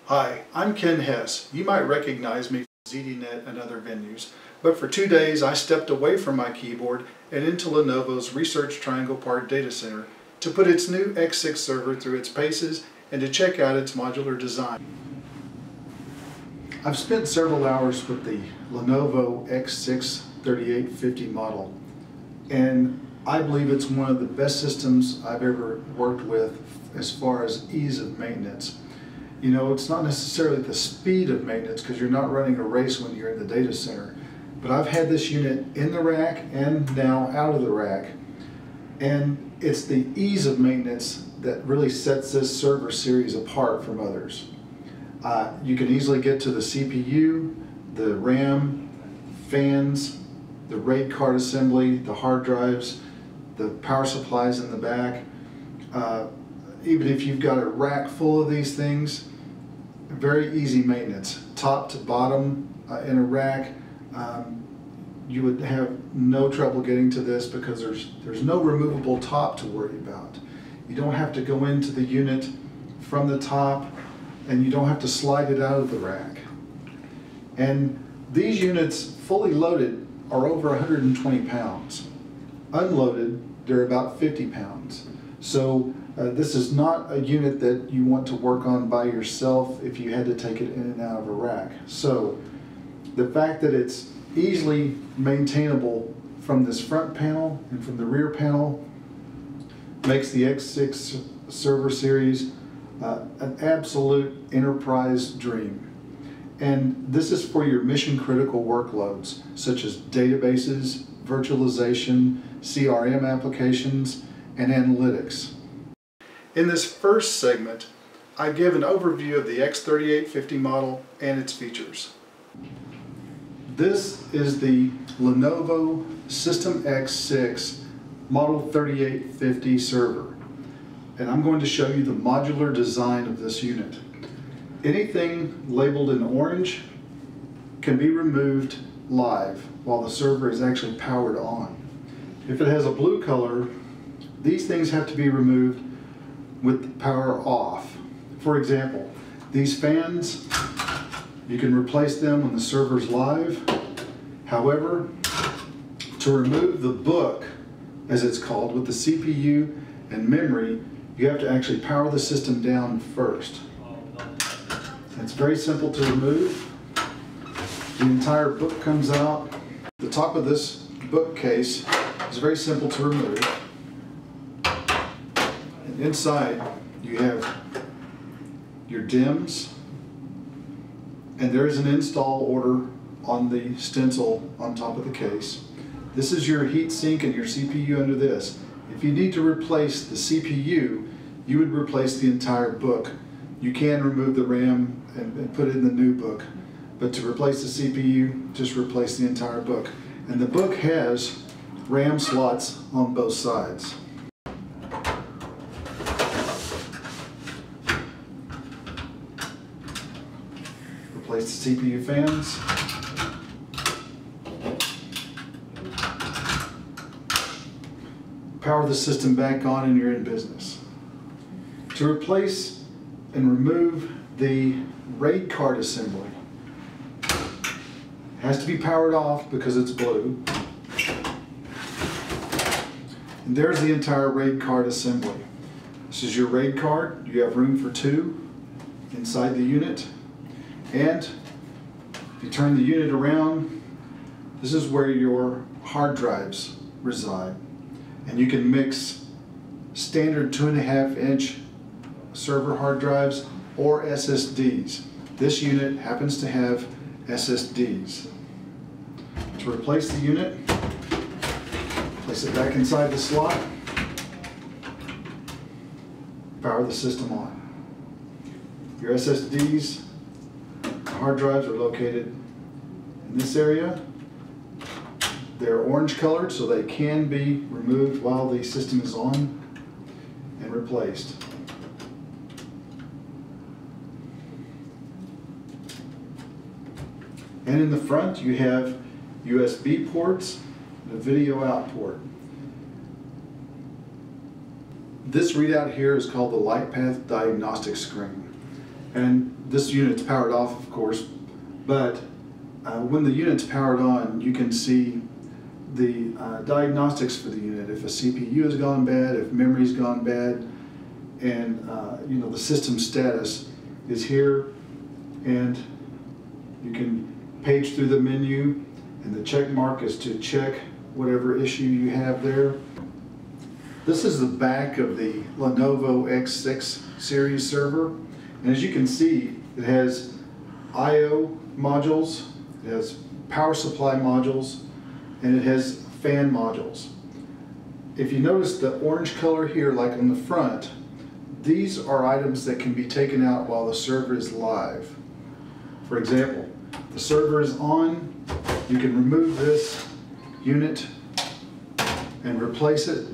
Hi, I'm Ken Hess. You might recognize me from ZDNet and other venues, but for 2 days I stepped away from my keyboard and into Lenovo's Research Triangle Park data center to put its new X6 server through its paces and to check out its modular design. I've spent several hours with the Lenovo X6 3850 model, and I believe it's one of the best systems I've ever worked with as far as ease of maintenance. You know, it's not necessarily the speed of maintenance because you're not running a race when you're in the data center, but I've had this unit in the rack and now out of the rack, and it's the ease of maintenance that really sets this server series apart from others. You can easily get to the CPU, the RAM, fans, the RAID card assembly, the hard drives, the power supplies in the back. Even if you've got a rack full of these things, very easy maintenance. Top to bottom in a rack, you would have no trouble getting to this because there's no removable top to worry about. You don't have to go into the unit from the top, and you don't have to slide it out of the rack. And these units, fully loaded, are over 120 pounds. Unloaded, they're about 50 pounds. So this is not a unit that you want to work on by yourself if you had to take it in and out of a rack. So the fact that it's easily maintainable from this front panel and from the rear panel makes the X6 server series an absolute enterprise dream. And this is for your mission critical workloads such as databases, virtualization, CRM applications, and analytics. In this first segment, I give an overview of the X3850 model and its features. This is the Lenovo System X6 Model 3850 server, and I'm going to show you the modular design of this unit. Anything labeled in orange can be removed live while the server is actually powered on. If it has a blue color, these things have to be removed with the power off. For example, these fans, you can replace them when the server's live. However, to remove the book, as it's called, with the CPU and memory, you have to actually power the system down first. It's very simple to remove. The entire book comes out. The top of this bookcase is very simple to remove. And inside you have your DIMMs, and there is an install order on the stencil on top of the case. This is your heat sink and your CPU under this. If you need to replace the CPU, you would replace the entire book. You can remove the RAM and put it in the new book, but to replace the CPU, just replace the entire book. And the book has RAM slots on both sides. Replace the CPU fans. Power the system back on and you're in business. To replace and remove the RAID card assembly, it has to be powered off because it's blue. And there's the entire RAID card assembly. This is your RAID card. You have room for 2 inside the unit. And if you turn the unit around, this is where your hard drives reside. And you can mix standard 2.5-inch server hard drives or SSDs. This unit happens to have SSDs. To replace the unit, place it back inside the slot, power the system on. Your SSDs, hard drives are located in this area. They're orange colored, so they can be removed while the system is on and replaced. And in the front you have USB ports and a video out port. This readout here is called the light path diagnostic screen. And this unit's powered off, of course, but when the unit's powered on, you can see the diagnostics for the unit. If a CPU has gone bad, if memory's gone bad, and you know, the system status is here, and you can page through the menu, and the check mark is to check whatever issue you have there. This is the back of the Lenovo X6 series server, and as you can see, it has I/O modules, it has power supply modules, and it has fan modules. If you notice the orange color here, like on the front, these are items that can be taken out while the server is live. For example, the server is on, you can remove this unit and replace it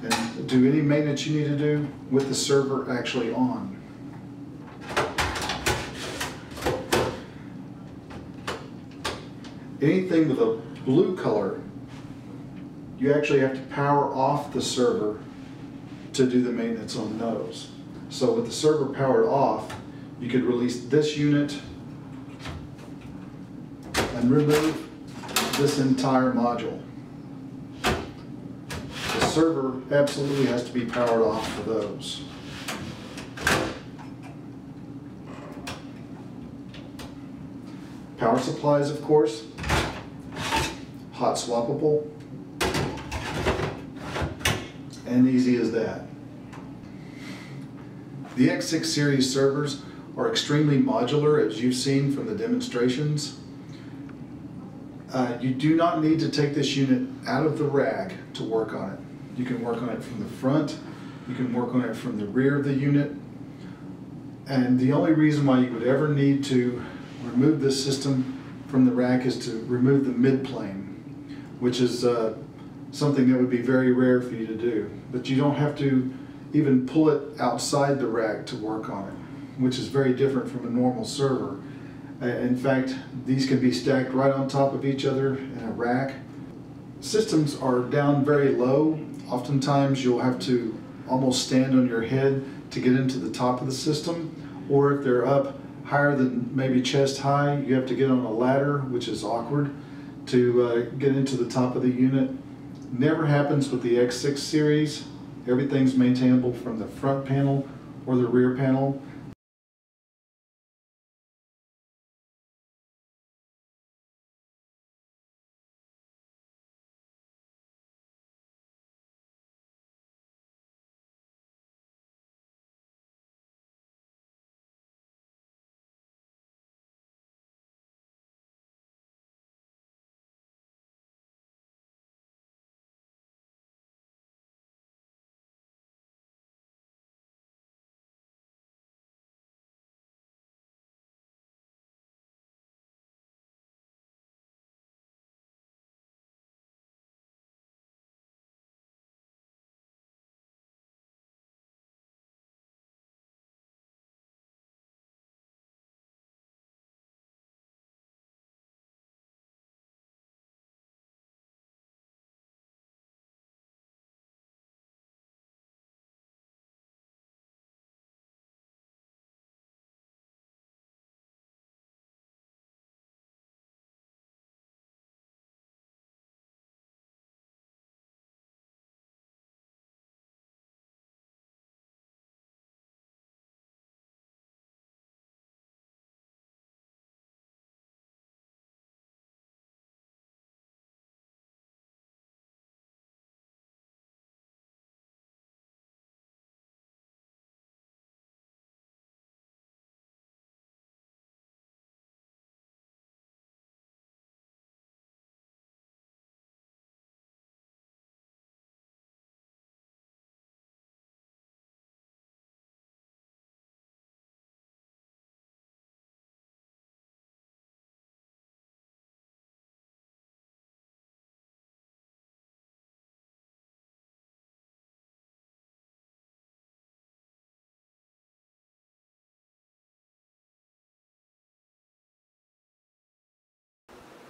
and do any maintenance you need to do with the server actually on. Anything with a blue color, you actually have to power off the server to do the maintenance on those. So with the server powered off, you could release this unit and remove this entire module. The server absolutely has to be powered off for those. Power supplies, of course, hot swappable, and easy as that. The X6 series servers are extremely modular, as you've seen from the demonstrations. You do not need to take this unit out of the rack to work on it. You can work on it from the front, you can work on it from the rear of the unit, and the only reason why you would ever need to remove this system from the rack is to remove the mid-plane, which is something that would be very rare for you to do. But you don't have to even pull it outside the rack to work on it, which is very different from a normal server. In fact, these can be stacked right on top of each other in a rack. Systems are down very low. Oftentimes you'll have to almost stand on your head to get into the top of the system, or if they're up higher than maybe chest high, you have to get on a ladder, which is awkward, to get into the top of the unit. Never happens with the X6 series. Everything's maintainable from the front panel or the rear panel.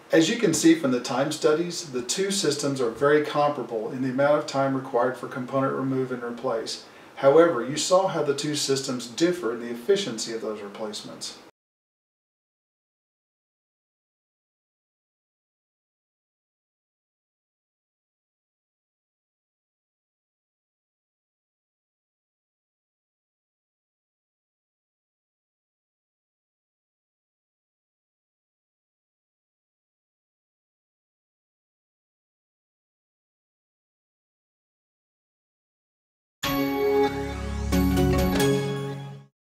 As you can see from the time studies, the two systems are very comparable in the amount of time required for component remove and replace. However, you saw how the two systems differ in the efficiency of those replacements.